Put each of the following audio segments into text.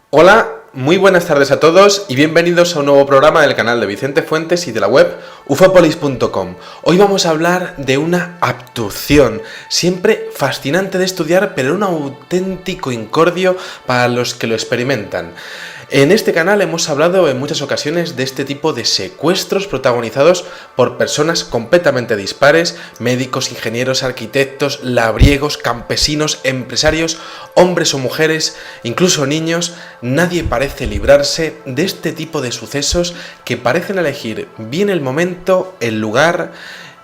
Hola, muy buenas tardes a todos y bienvenidos a un nuevo programa del canal de Vicente Fuentes y de la web ufopolis.com. Hoy vamos a hablar de una abducción, siempre fascinante de estudiar, pero un auténtico incordio para los que lo experimentan. En este canal hemos hablado en muchas ocasiones de este tipo de secuestros protagonizados por personas completamente dispares: médicos, ingenieros, arquitectos, labriegos, campesinos, empresarios, hombres o mujeres, incluso niños. Nadie parece librarse de este tipo de sucesos que parecen elegir bien el momento, el lugar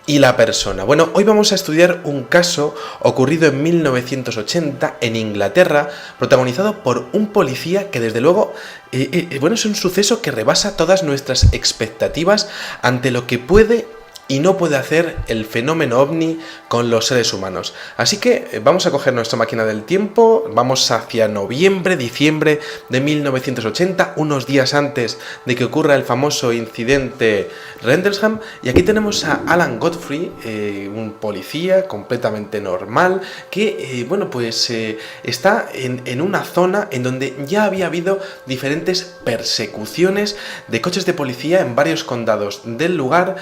y la persona. Bueno, hoy vamos a estudiar un caso ocurrido en 1980 en Inglaterra, protagonizado por un policía que desde luego, es un suceso que rebasa todas nuestras expectativas ante lo que puede y no puede hacer el fenómeno ovni con los seres humanos. Así que vamos a coger nuestra máquina del tiempo, vamos hacia noviembre, diciembre de 1980, unos días antes de que ocurra el famoso incidente Rendlesham, y aquí tenemos a Alan Godfrey, un policía completamente normal, que está en una zona en donde ya había habido diferentes persecuciones de coches de policía en varios condados del lugar,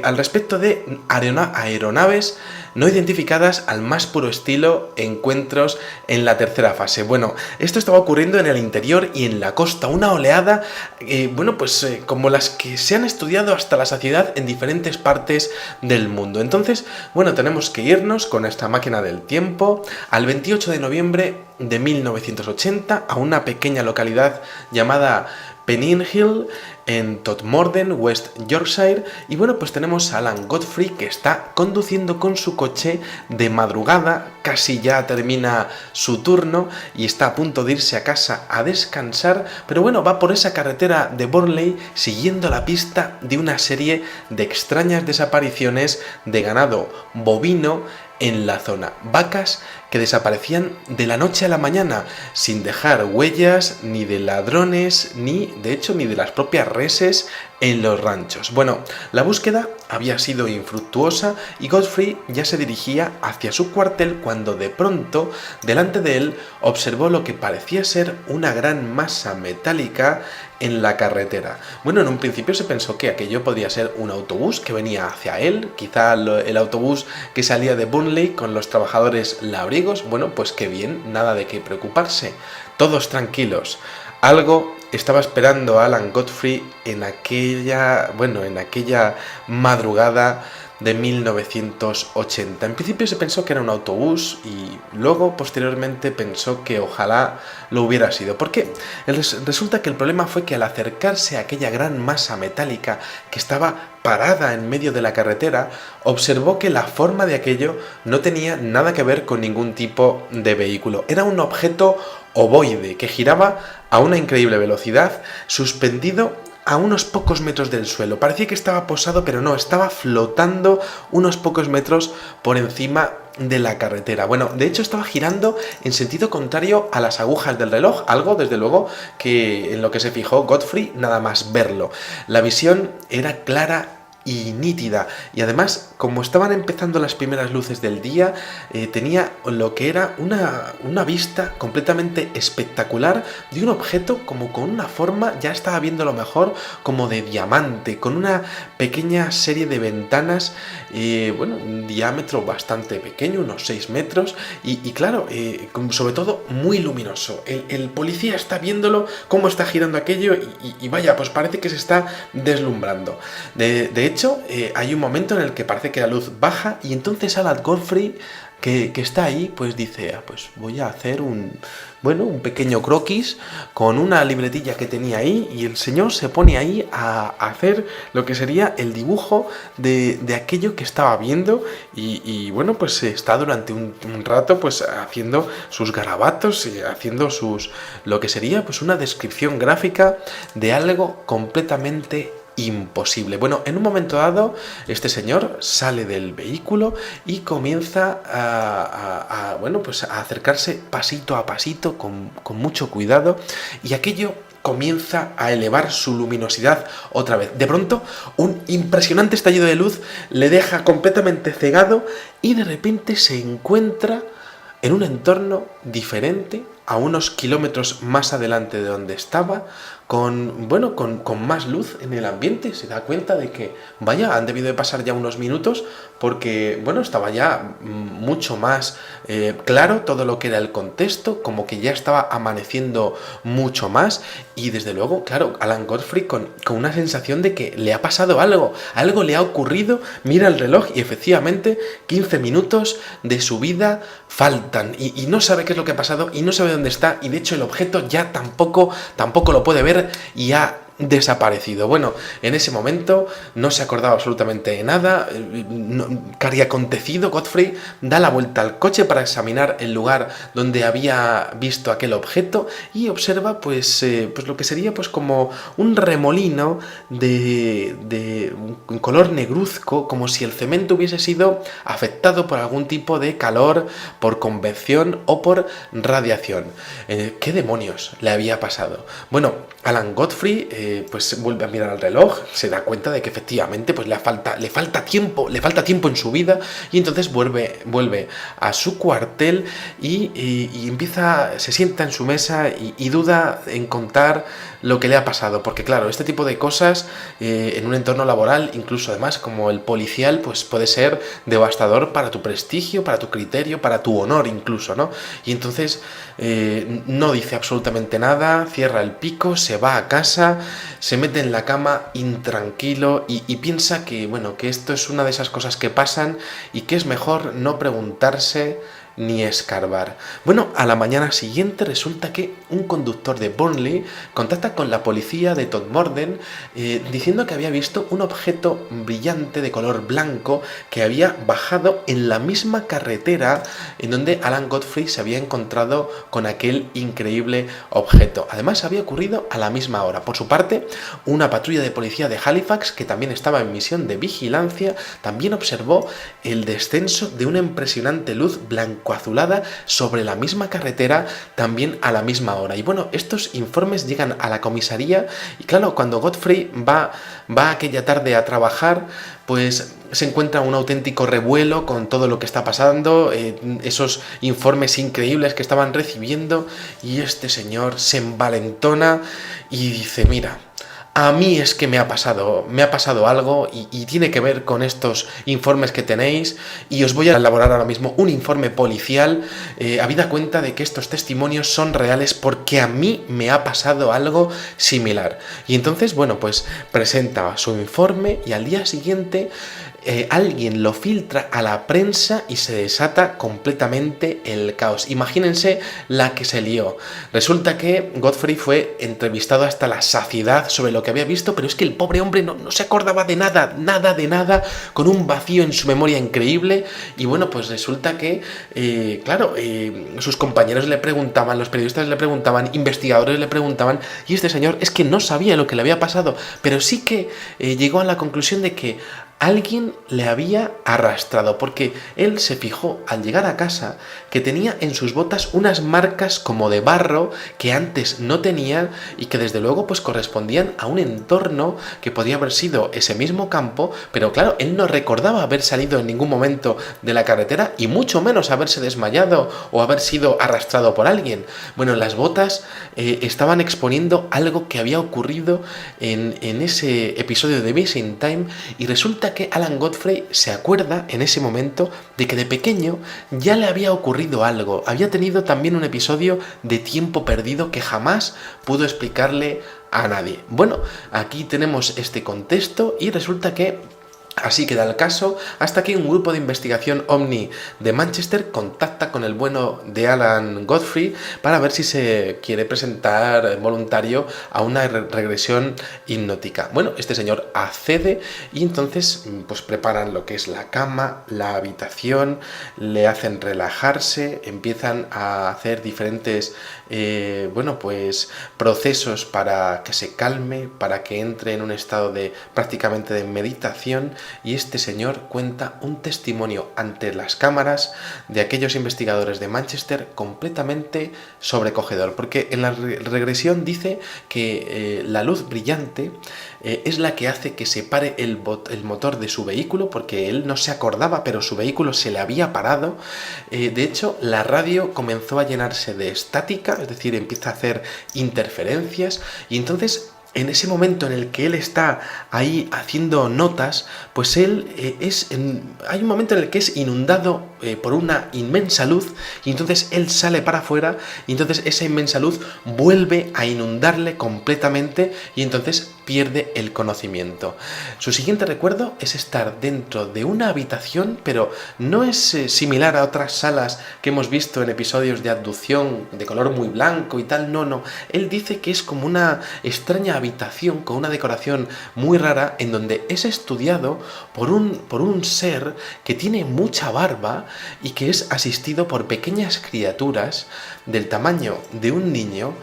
al respecto de aeronaves no identificadas al más puro estilo encuentros en la tercera fase. Bueno, esto estaba ocurriendo en el interior y en la costa, una oleada, como las que se han estudiado hasta la saciedad en diferentes partes del mundo. Entonces, bueno, tenemos que irnos con esta máquina del tiempo al 28 de noviembre de 1980 a una pequeña localidad llamada Pennine en Todmorden, West Yorkshire, y bueno, pues tenemos a Alan Godfrey que está conduciendo con su coche de madrugada, casi ya termina su turno y está a punto de irse a casa a descansar, pero bueno, va por esa carretera de Burnley siguiendo la pista de una serie de extrañas desapariciones de ganado bovino en la zona, vacas que desaparecían de la noche a la mañana sin dejar huellas ni de ladrones ni de las propias reses en los ranchos. Bueno, la búsqueda había sido infructuosa y Godfrey ya se dirigía hacia su cuartel cuando de pronto delante de él observó lo que parecía ser una gran masa metálica en la carretera. Bueno, en un principio se pensó que aquello podría ser un autobús que venía hacia él, quizá el autobús que salía de Burnley con los trabajadores labriegos. Bueno, pues qué bien, nada de qué preocuparse, todos tranquilos. Algo estaba esperando a Alan Godfrey en aquella madrugada de 1980. En principio se pensó que era un autobús y luego posteriormente pensó que ojalá lo hubiera sido. ¿Por qué? Resulta que el problema fue que al acercarse a aquella gran masa metálica que estaba parada en medio de la carretera, observó que la forma de aquello no tenía nada que ver con ningún tipo de vehículo. Era un objeto ovoide que giraba a una increíble velocidad, suspendido a unos pocos metros del suelo. Parecía que estaba posado, pero no, estaba flotando unos pocos metros por encima de la carretera. Bueno, de hecho estaba girando en sentido contrario a las agujas del reloj, algo desde luego que en lo que se fijó Godfrey nada más verlo. La visión era clara y nítida, y además, como estaban empezando las primeras luces del día, tenía lo que era una vista completamente espectacular de un objeto como con una forma, ya estaba viendo lo mejor, como de diamante, con una pequeña serie de ventanas, un diámetro bastante pequeño, unos 6 metros, y claro, sobre todo muy luminoso. El policía está viéndolo, cómo está girando aquello, y vaya, pues parece que se está deslumbrando. De hecho, hay un momento en el que parece que la luz baja y entonces Alan Godfrey, que está ahí, pues dice, pues voy a hacer un pequeño croquis con una libretilla que tenía ahí, y el señor se pone ahí a hacer lo que sería el dibujo de aquello que estaba viendo y pues está durante un rato pues haciendo sus garabatos, haciendo lo que sería pues una descripción gráfica de algo completamente imposible. Bueno, en un momento dado, este señor sale del vehículo y comienza a acercarse pasito a pasito, con mucho cuidado, y aquello comienza a elevar su luminosidad otra vez. De pronto, un impresionante estallido de luz le deja completamente cegado y de repente se encuentra en un entorno diferente a unos kilómetros más adelante de donde estaba, con más luz en el ambiente. Se da cuenta de que, vaya, han debido de pasar ya unos minutos porque, estaba ya mucho más claro todo lo que era el contexto, como que ya estaba amaneciendo mucho más y desde luego, claro, Alan Godfrey con una sensación de que le ha pasado algo le ha ocurrido, mira el reloj y efectivamente 15 minutos de su vida faltan y no sabe qué es lo que ha pasado y no sabe dónde está y de hecho el objeto ya tampoco lo puede ver y ha desaparecido. Bueno, en ese momento no se acordaba absolutamente de nada. ¿Qué había acontecido? Godfrey da la vuelta al coche para examinar el lugar donde había visto aquel objeto y observa pues lo que sería pues como un remolino de un color negruzco, como si el cemento hubiese sido afectado por algún tipo de calor, por convección o por radiación. ¿Qué demonios le había pasado? Bueno, Alan Godfrey pues vuelve a mirar al reloj, se da cuenta de que efectivamente pues le falta tiempo en su vida y entonces vuelve a su cuartel y se sienta en su mesa y duda en contar lo que le ha pasado, porque claro, este tipo de cosas en un entorno laboral, incluso además como el policial, pues puede ser devastador para tu prestigio, para tu criterio, para tu honor incluso, ¿no? Y entonces no dice absolutamente nada, cierra el pico, se va a casa, se mete en la cama intranquilo y piensa que, que esto es una de esas cosas que pasan y que es mejor no preguntarse ni escarbar. Bueno, a la mañana siguiente resulta que un conductor de Burnley contacta con la policía de Todmorden diciendo que había visto un objeto brillante de color blanco que había bajado en la misma carretera en donde Alan Godfrey se había encontrado con aquel increíble objeto. Además, había ocurrido a la misma hora. Por su parte, una patrulla de policía de Halifax, que también estaba en misión de vigilancia, también observó el descenso de una impresionante luz blanco-azulada sobre la misma carretera también a la misma hora. Y bueno, estos informes llegan a la comisaría y claro, cuando Godfrey va aquella tarde a trabajar, pues se encuentra un auténtico revuelo con todo lo que está pasando, esos informes increíbles que estaban recibiendo y este señor se envalentona y dice, mira, a mí es que me ha pasado algo y tiene que ver con estos informes que tenéis y os voy a elaborar ahora mismo un informe policial habida cuenta de que estos testimonios son reales porque a mí me ha pasado algo similar. Y entonces, pues presenta su informe y al día siguiente alguien lo filtra a la prensa y se desata completamente el caos. Imagínense la que se lió. Resulta que Godfrey fue entrevistado hasta la saciedad sobre lo que había visto, pero es que el pobre hombre no se acordaba de nada, con un vacío en su memoria increíble. Y pues resulta que, sus compañeros le preguntaban, los periodistas le preguntaban, investigadores le preguntaban, y este señor es que no sabía lo que le había pasado, pero sí que llegó a la conclusión de que alguien le había arrastrado, porque él se fijó al llegar a casa que tenía en sus botas unas marcas como de barro que antes no tenía y que desde luego pues correspondían a un entorno que podía haber sido ese mismo campo, pero claro, él no recordaba haber salido en ningún momento de la carretera y mucho menos haberse desmayado o haber sido arrastrado por alguien. Las botas estaban exponiendo algo que había ocurrido en ese episodio de Missing Time y resulta que Alan Godfrey se acuerda en ese momento de que de pequeño ya le había ocurrido algo, había tenido también un episodio de tiempo perdido que jamás pudo explicarle a nadie. Aquí tenemos este contexto y resulta que así queda el caso hasta que un grupo de investigación OVNI de Manchester contacta con el bueno de Alan Godfrey para ver si se quiere presentar voluntario a una regresión hipnótica. Este señor accede y entonces pues preparan lo que es la cama, la habitación, le hacen relajarse, empiezan a hacer diferentes procesos para que se calme, para que entre en un estado prácticamente de meditación y este señor cuenta un testimonio ante las cámaras de aquellos investigadores de Manchester completamente sobrecogedor, porque en la regresión dice que la luz brillante es la que hace que se pare el motor de su vehículo, porque él no se acordaba, pero su vehículo se le había parado. De hecho, la radio comenzó a llenarse de estática, es decir, empieza a hacer interferencias, y entonces en ese momento en el que él está ahí haciendo notas, pues él hay un momento en el que es inundado por una inmensa luz, y entonces él sale para afuera, y entonces esa inmensa luz vuelve a inundarle completamente, y entonces pierde el conocimiento. Su siguiente recuerdo es estar dentro de una habitación, pero no es similar a otras salas que hemos visto en episodios de abducción de color muy blanco y tal, no. Él dice que es como una extraña habitación con una decoración muy rara, en donde es estudiado por un ser que tiene mucha barba y que es asistido por pequeñas criaturas del tamaño de un niño,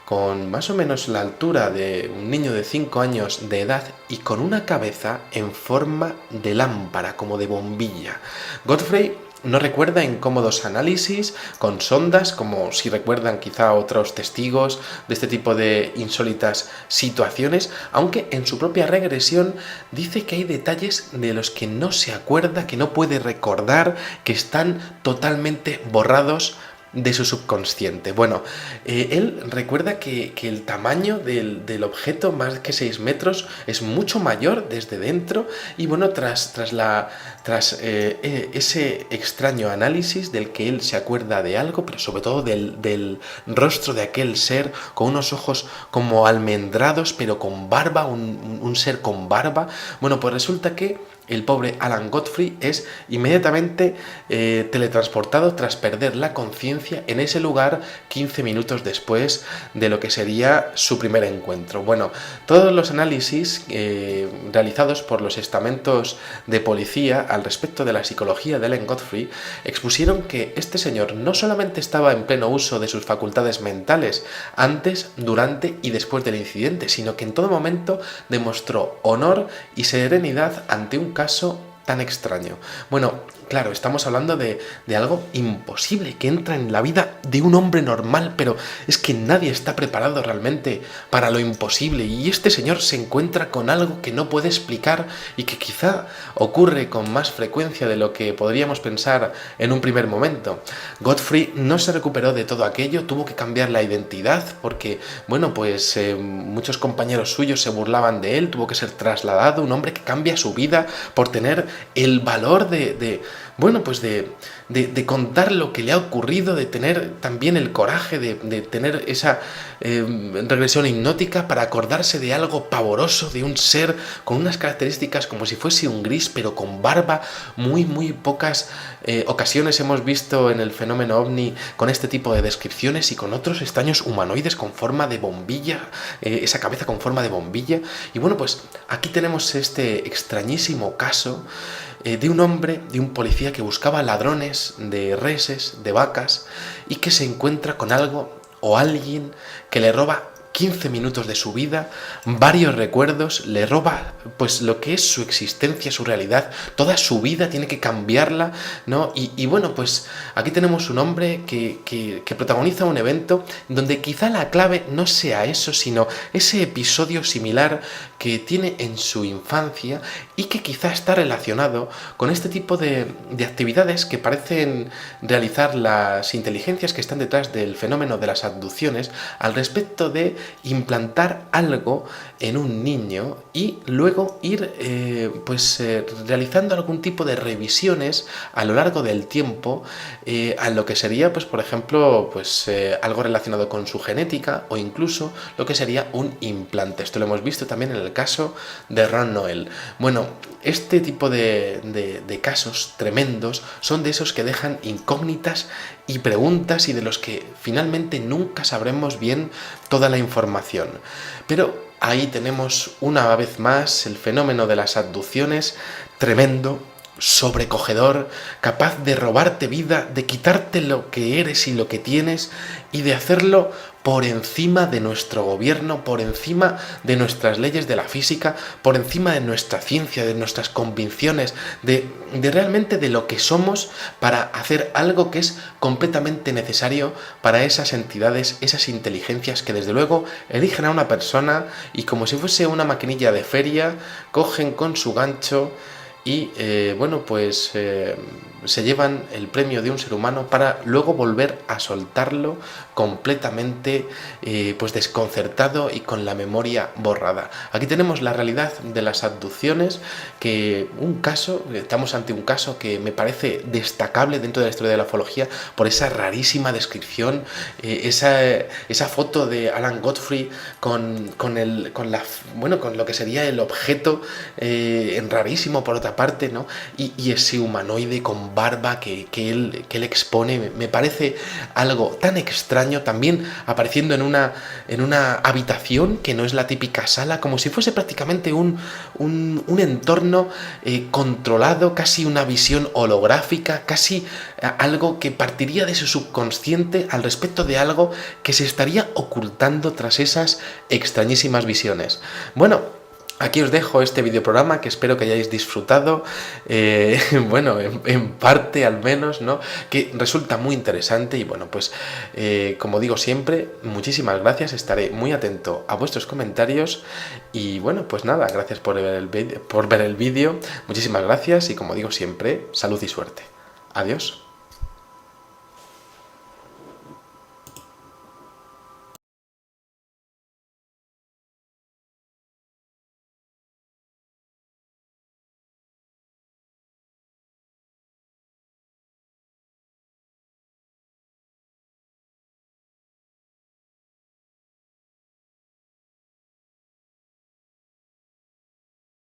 con más o menos la altura de un niño de 5 años de edad y con una cabeza en forma de lámpara, como de bombilla. Godfrey no recuerda incómodos análisis con sondas, como si recuerdan quizá otros testigos de este tipo de insólitas situaciones, aunque en su propia regresión dice que hay detalles de los que no se acuerda, que no puede recordar, que están totalmente borrados de su subconsciente. Bueno, él recuerda que el tamaño del objeto, más que 6 metros, es mucho mayor desde dentro, y bueno, tras ese extraño análisis del que él se acuerda de algo, pero sobre todo del rostro de aquel ser con unos ojos como almendrados, pero con barba, un ser con barba. Bueno, pues resulta que el pobre Alan Godfrey es inmediatamente teletransportado tras perder la conciencia en ese lugar 15 minutos después de lo que sería su primer encuentro. Bueno, todos los análisis realizados por los estamentos de policía al respecto de la psicología de Alan Godfrey expusieron que este señor no solamente estaba en pleno uso de sus facultades mentales antes, durante y después del incidente, sino que en todo momento demostró honor y serenidad ante un caso tan extraño. Bueno, claro, estamos hablando de algo imposible que entra en la vida de un hombre normal, pero es que nadie está preparado realmente para lo imposible, y este señor se encuentra con algo que no puede explicar y que quizá ocurre con más frecuencia de lo que podríamos pensar en un primer momento. Godfrey no se recuperó de todo aquello, tuvo que cambiar la identidad porque, bueno, pues muchos compañeros suyos se burlaban de él, tuvo que ser trasladado, un hombre que cambia su vida por tener el valor de contar lo que le ha ocurrido, de tener también el coraje de tener esa regresión hipnótica para acordarse de algo pavoroso, de un ser con unas características como si fuese un gris, pero con barba. Muy pocas ocasiones hemos visto en el fenómeno ovni con este tipo de descripciones, y con otros extraños humanoides con forma de bombilla, esa cabeza con forma de bombilla. Y bueno, pues aquí tenemos este extrañísimo caso de un hombre, de un policía que buscaba ladrones de reses, de vacas, y que se encuentra con algo o alguien que le roba 15 minutos de su vida, varios recuerdos, le roba pues lo que es su existencia, su realidad, toda su vida tiene que cambiarla, ¿no? Y bueno, pues aquí tenemos un hombre que protagoniza un evento donde quizá la clave no sea eso, sino ese episodio similar que tiene en su infancia y que quizá está relacionado con este tipo de actividades que parecen realizar las inteligencias que están detrás del fenómeno de las abducciones al respecto de implantar algo en un niño y luego ir realizando algún tipo de revisiones a lo largo del tiempo a lo que sería, pues por ejemplo, algo relacionado con su genética, o incluso lo que sería un implante. Esto lo hemos visto también en el caso de Ron Noel. Bueno, este tipo de casos tremendos son de esos que dejan incógnitas y preguntas, y de los que finalmente nunca sabremos bien toda la información. Pero ahí tenemos una vez más el fenómeno de las abducciones, tremendo, sobrecogedor, capaz de robarte vida, de quitarte lo que eres y lo que tienes y de hacerlo por encima de nuestro gobierno, por encima de nuestras leyes de la física, por encima de nuestra ciencia, de nuestras convicciones, de realmente de lo que somos, para hacer algo que es completamente necesario para esas entidades, esas inteligencias que desde luego eligen a una persona y como si fuese una maquinilla de feria, cogen con su gancho y se llevan el premio de un ser humano para luego volver a soltarlo completamente desconcertado y con la memoria borrada. Aquí tenemos la realidad de las abducciones, estamos ante un caso que me parece destacable dentro de la historia de la ufología por esa rarísima descripción, esa foto de Alan Godfrey con lo que sería el objeto rarísimo por otra parte, ¿no? Y ese humanoide con barba que él expone, me parece algo tan extraño, también apareciendo en una habitación que no es la típica sala, como si fuese prácticamente un entorno controlado, casi una visión holográfica, casi algo que partiría de su subconsciente al respecto de algo que se estaría ocultando tras esas extrañísimas visiones. Bueno, aquí os dejo este videoprograma que espero que hayáis disfrutado, en parte al menos, ¿no? Que resulta muy interesante y como digo siempre, muchísimas gracias, estaré muy atento a vuestros comentarios y gracias por ver el vídeo, muchísimas gracias y como digo siempre, salud y suerte. Adiós.